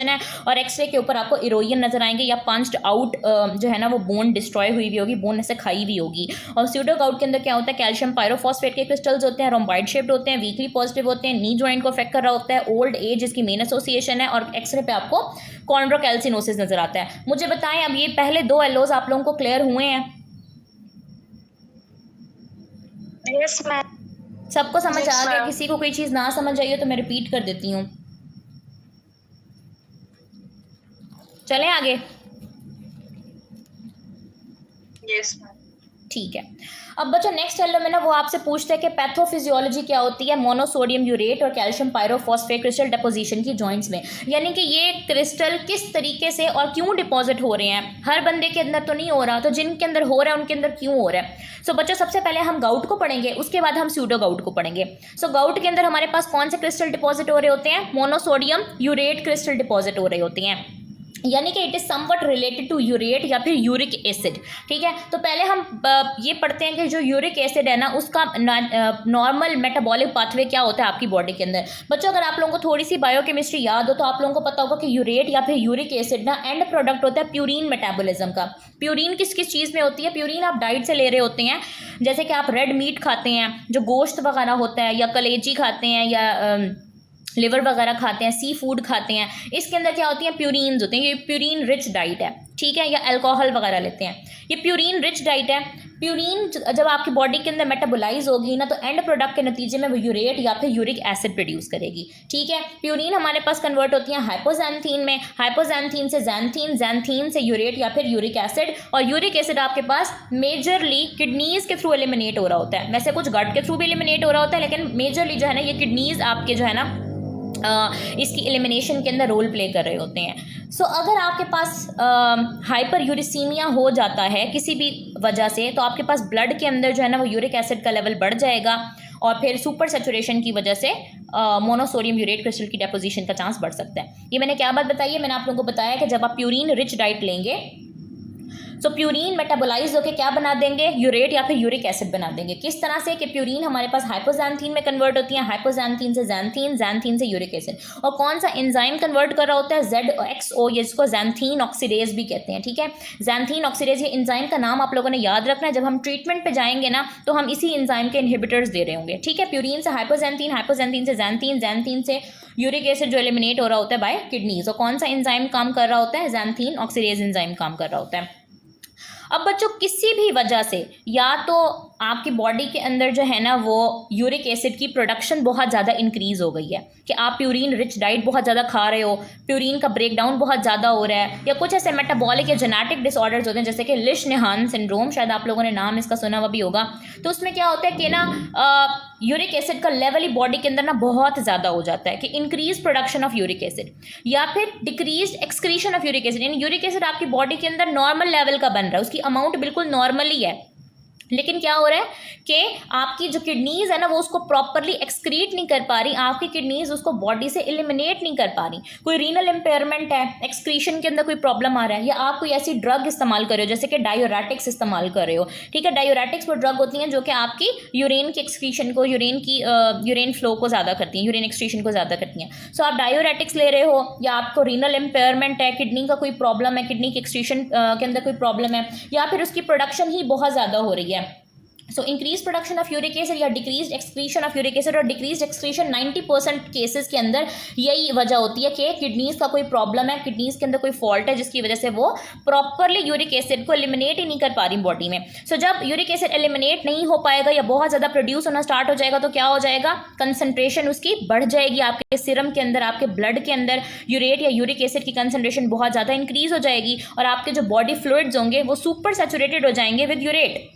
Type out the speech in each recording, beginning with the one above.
है, और एक्सरे के ऊपर आपको इरोजन नजर आएंगे या पंच्ड आउट जो है ना वो बोन डिस्ट्रॉय हुई भी होगी, बोन ऐसे खाई भी होगी। और स्यूडो गाउट के अंदर क्या होता है, कैल्शियम पायरोफॉस्फेट के क्रिस्टल्स होते हैं, रोम्बॉइड शेप्ड होते हैं, वीकली पॉजिटिव होते हैं, नी जॉइंट को अफेक्ट कर रहा होता है, ओल्ड एज इसकी मेन एसोसिएशन है, और एक्सरे पे आपको कॉन्ड्रोकैल्सिनोसिस नजर आता है। मुझे बताएं अब ये पहले 2 एलोज आप लोगों को क्लियर हुए हैं? Yes ma'am. सबको समझ आ गया? किसी को कोई चीज ना समझ आई हो तो मैं रिपीट कर देती हूँ। चलें आगे। Yes ma'am. ठीक है। अब बच्चों नेक्स्ट एलो में ना वो आपसे पूछते हैं कि पैथोफिजियोलॉजी क्या होती है मोनोसोडियम यूरेट और कैल्शियम पायरोफॉस्फेट क्रिस्टल डिपोजिशन की जॉइंट्स में, यानी कि ये क्रिस्टल किस तरीके से और क्यों डिपॉजिट हो रहे हैं। हर बंदे के अंदर तो नहीं हो रहा, तो जिनके अंदर हो रहा है उनके अंदर क्यों हो रहा है। सो बच्चों सबसे पहले हम गाउट को पढ़ेंगे, उसके बाद हम स्यूडो गाउट को पढ़ेंगे। सो गाउट के अंदर हमारे पास कौन से क्रिस्टल डिपॉजिट हो रहे होते हैं, मोनोसोडियम यूरेट क्रिस्टल डिपॉजिट हो रहे होते हैं, यानी कि it is something related to urate या फिर यूरिक एसिड। ठीक है, तो पहले हम ये पढ़ते हैं कि जो यूरिक एसिड है ना उसका नॉर्मल मेटाबॉलिक पाथवे क्या होता है आपकी बॉडी के अंदर। बच्चों अगर आप लोगों को थोड़ी सी बायोकेमिस्ट्री याद हो तो आप लोगों को पता होगा कि यूरेट या फिर यूरिक एसिड ना एंड प्रोडक्ट होता है प्यूरिन मेटाबॉलिज्म का। प्यूरिन किस किस चीज़ में होती है, प्यूरिन आप डाइट से ले रहे होते हैं, जैसे कि आप रेड मीट खाते हैं, जो गोश्त वगैरह होता है, या कलेजी खाते हैं, या लिवर वगैरह खाते हैं, सी फूड खाते हैं, इसके अंदर क्या होती है, प्यूरिन्स होते हैं। ये प्यूरिन रिच डाइट है, ठीक है, या अल्कोहल वगैरह लेते हैं, ये प्यूरिन रिच डाइट है। प्यूरिन जब आपकी बॉडी के अंदर मेटाबोलाइज होगी ना तो एंड प्रोडक्ट के नतीजे में वो यूरेट या फिर यूरिक एसिड प्रोड्यूस करेगी। ठीक है, प्यूरिन हमारे पास कन्वर्ट होती है हाइपोजैंथीन में, हाइपोजैंथीन से जैंथीन, जैंथीन से यूरेट या फिर यूरिक एसिड, और यूरिक एसिड आपके पास मेजरली किडनीज के थ्रू एलिमिनेट हो रहा होता है। वैसे कुछ गट के थ्रू भी एलिमिनेट हो रहा होता है, लेकिन मेजरली जो है ना ये किडनीज आपके जो है ना इसकी एलिमिनेशन के अंदर रोल प्ले कर रहे होते हैं। सो अगर आपके पास हाइपर यूरिसीमिया हो जाता है किसी भी वजह से, तो आपके पास ब्लड के अंदर जो है ना वो यूरिक एसिड का लेवल बढ़ जाएगा, और फिर सुपर सेचुरेशन की वजह से मोनोसोडियम यूरेट क्रिस्टल की डेपोजिशन का चांस बढ़ सकता है। ये मैंने क्या बात बताई है, मैंने आप लोगों को बताया कि जब आप प्यूरिन रिच डाइट लेंगे तो प्यूरिन मेटाबोलाइज होकर क्या बना देंगे, यूरेट या फिर यूरिक एसिड बना देंगे। किस तरह से कि प्यूरिन हमारे पास हाइपोजैंथीन में कन्वर्ट होती है, हाइपोजैंथीन से जैंथीन, जैंथीन से यूरिक एसिड, और कौन सा एंजाइम कन्वर्ट कर रहा होता है, ZXO, जिसको जैंथीन ऑक्सीडेज भी कहते हैं। ठीक है, जैंथीन ऑक्सीडेज, ये एंजाइम का नाम आप लोगों ने याद रखना है, जब हम ट्रीटमेंट पे जाएंगे ना तो हम इसी एंजाइम के इनहिबिटर्स दे रहे होंगे। ठीक है, प्यूरिन से हाइपोजैंथीन, हाइपोजैंथीन से जैंथीन, जैंथीन से यूरिक एसिड जो एलिमिनेट हो रहा होता है बाय किडनीज, और कौन सा एंजाइम काम कर रहा होता है, जैंथीन ऑक्सीडेज एंजाइम काम कर रहा होता है। अब बच्चों किसी भी वजह से या तो आपकी बॉडी के अंदर जो है ना वो यूरिक एसिड की प्रोडक्शन बहुत ज़्यादा इंक्रीज हो गई है, कि आप प्यूरिन रिच डाइट बहुत ज़्यादा खा रहे हो, प्यूरिन का ब्रेकडाउन बहुत ज़्यादा हो रहा है, या कुछ ऐसे मेटाबॉलिक या जेनेटिक डिसऑर्डर्स होते हैं जैसे कि लिश-निहान सिंड्रोम, शायद आप लोगों ने नाम इसका सुना हुआ भी होगा। तो उसमें क्या होता है कि ना यूरिक एसिड का लेवल ही बॉडी के अंदर ना बहुत ज़्यादा हो जाता है, कि increase production of uric acid या फिर decrease excretion of uric acid, यानी यूरिक एसिड आपकी बॉडी के अंदर नॉर्मल लेवल का बन रहा है, उसकी अमाउंट बिल्कुल नॉर्मल ही है, लेकिन क्या हो रहा है कि आपकी जो किडनीज है ना वो उसको प्रॉपरली एक्सक्रीट नहीं कर पा रही, आपकी किडनीज उसको बॉडी से एलिमिनेट नहीं कर पा रही, कोई रीनल इम्पेयरमेंट है, एक्सक्रीशन के अंदर कोई प्रॉब्लम आ रहा है, या आप कोई ऐसी ड्रग इस्तेमाल कर रहे हो जैसे कि डायोरेटिक्स इस्तेमाल कर रहे हो। ठीक है, डायोरेटिक्स वो ड्रग होती हैं जो कि आपकी यूरिन की एक्सक्रीशन को, यूरिन फ्लो को ज़्यादा करती हैं, यूरिन एक्सक्रीशन को ज़्यादा करती हैं। सो आप डायोरेटिक्स ले रहे हो, या आपको रीनल इम्पेयरमेंट है, किडनी का कोई प्रॉब्लम है, किडनी की एक्सक्रीशन के अंदर कोई प्रॉब्लम है, या फिर उसकी प्रोडक्शन ही बहुत ज़्यादा हो रही है। So increase production of uric acid या decrease excretion of uric acid, और डिक्रीज एक्सक्रीशन 90% केसेस के अंदर यही वजह होती है कि किडनीज का कोई प्रॉब्लम है, किडनीज के अंदर कोई फॉल्ट है जिसकी वजह से वो प्रॉपरली यूरिक एसिड को एलिमिनेट ही नहीं कर पा रही बॉडी में। सो जब यूरिक एसिड एलिमिनेट नहीं हो पाएगा या बहुत ज़्यादा प्रोड्यूस होना स्टार्ट हो जाएगा तो क्या हो जाएगा, कंसनट्रेशन उसकी बढ़ जाएगी, आपके सीरम के अंदर, आपके ब्लड के अंदर यूरेट या यूरिक एसिड की कंसनट्रेशन बहुत ज़्यादा इंक्रीज हो जाएगी, और आपके जो बॉडी फ्लूइड्स होंगे वो सुपर सैचुरेटेड हो जाएंगे विद यूरेट।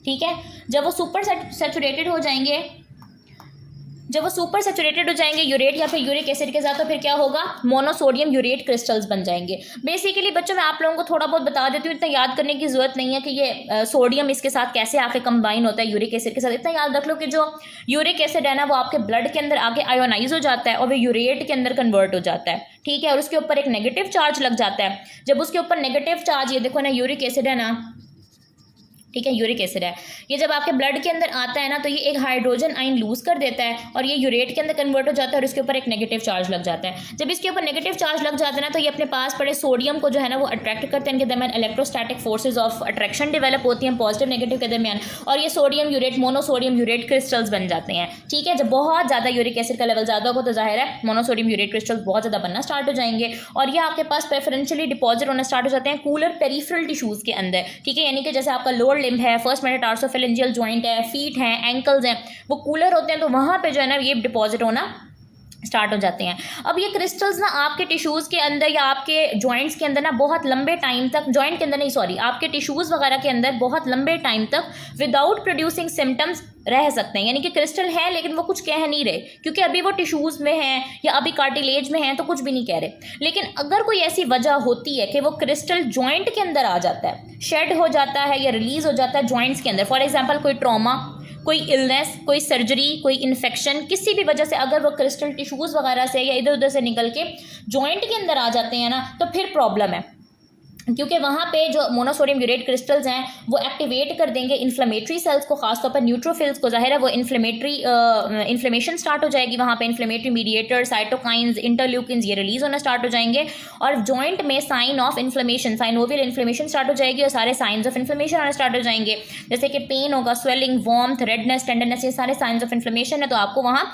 ठीक है, जब वो सुपर सैचुरेटेड हो जाएंगे, यूरेट या फिर यूरिक एसिड के साथ, तो फिर क्या होगा, मोनोसोडियम यूरेट क्रिस्टल्स बन जाएंगे। बेसिकली बच्चों मैं आप लोगों को थोड़ा बहुत बता देती हूँ, इतना याद करने की जरूरत नहीं है कि ये सोडियम इसके साथ कैसे आके कंबाइन होता है यूरिक एसिड के साथ। इतना याद रख लो कि जो यूरिक एसिड है ना वो आपके ब्लड के अंदर आके आयोनाइज हो जाता है और वो यूरेट के अंदर कन्वर्ट हो जाता है। ठीक है, और उसके ऊपर एक नेगेटिव चार्ज लग जाता है। जब उसके ऊपर नेगेटिव चार्ज, ये देखो ना यूरिक एसिड है ना, ठीक है, यूरिक एसिड है। ये जब आपके ब्लड के अंदर आता है ना तो ये एक हाइड्रोजन आयन लूज कर देता है और ये यूरेट के अंदर कन्वर्ट हो जाता है और इसके ऊपर एक नेगेटिव चार्ज लग जाता है। जब इसके ऊपर नेगेटिव चार्ज लग जाता है ना तो ये अपने पास पड़े सोडियम को जो है ना वो अट्रैक्ट करते हैं, इनके दरमियान electrostatic forces of attraction develop होती हैं पॉजिटिव नेगेटिव के दरमियान, और ये sodium urate monosodium urate crystals बन जाते हैं। ठीक है, जब बहुत ज़्यादा यूरिक एसिड का लेवल ज़्यादा होगा तो जाहिर है मोनोसोडियम यूरेट क्रिस्टल्स बहुत ज़्यादा बनना स्टार्ट हो जाएंगे और ये आपके पास प्रेफरेंशियली डिपॉजिट होना स्टार्ट हो जाते हैं कूलर पेरिफेरल टिश्यूज़ के अंदर। ठीक है, यानी कि जैसे आपका लोअर लिम्ब है, फर्स्ट मेटाटार्सोफेरेंजियल जॉइंट है, फीट हैं, एंकल्स हैं, वो कूलर होते हैं तो वहाँ पे जो है ना ये डिपॉजिट होना स्टार्ट हो जाते हैं। अब ये क्रिस्टल्स ना आपके टिश्यूज़ के अंदर या आपके जॉइंट्स के अंदर ना बहुत लंबे टाइम तक, जॉइंट के अंदर नहीं सॉरी, आपके टिश्यूज़ वगैरह के अंदर बहुत लंबे टाइम तक विदाउट प्रोड्यूसिंग सिम्टम्स रह सकते हैं। यानी कि क्रिस्टल है लेकिन वो कुछ कह नहीं रहे क्योंकि अभी वो टिश्यूज़ में हैं या अभी कार्टिलेज में हैं तो कुछ भी नहीं कह रहे। लेकिन अगर कोई ऐसी वजह होती है कि वो क्रिस्टल जॉइंट के अंदर आ जाता है, शेड हो जाता है या रिलीज़ हो जाता है जॉइंट्स के अंदर, फॉर एग्जाम्पल कोई ट्रॉमा, कोई इलनेस, कोई सर्जरी, कोई इन्फेक्शन, किसी भी वजह से अगर वो क्रिस्टल टिश्यूज़ वगैरह से या इधर उधर से निकल के जॉइंट के अंदर आ जाते हैं ना तो फिर प्रॉब्लम है, क्योंकि वहाँ पे जो मोनोसोडियम यूरेट क्रिस्टल्स हैं वो एक्टिवेट कर देंगे इन्फ्लेमेटरी सेल्स को, खासतौर पर न्यूट्रोफिल्स को। जाहिर है वो इन्फ्लेमेशन स्टार्ट हो जाएगी वहाँ पे, इन्फ्लेमेटरी मीडिएटर, साइटोकाइंस, इंटरल्यूकिन्स ये रिलीज होना स्टार्ट हो जाएंगे और जॉइंट में sign of inflammation, synovial inflammation start हो जाएगी और सारे साइंस ऑफ इन्फ्लेमेशन आना स्टार्ट हो जाएंगे, जैसे कि पेन होगा, स्वेलिंग, वार्मथ, रेडनेस, टेंडरनेस, ये सारे साइंस ऑफ इन्फ्लेमेशन है तो आपको वहाँ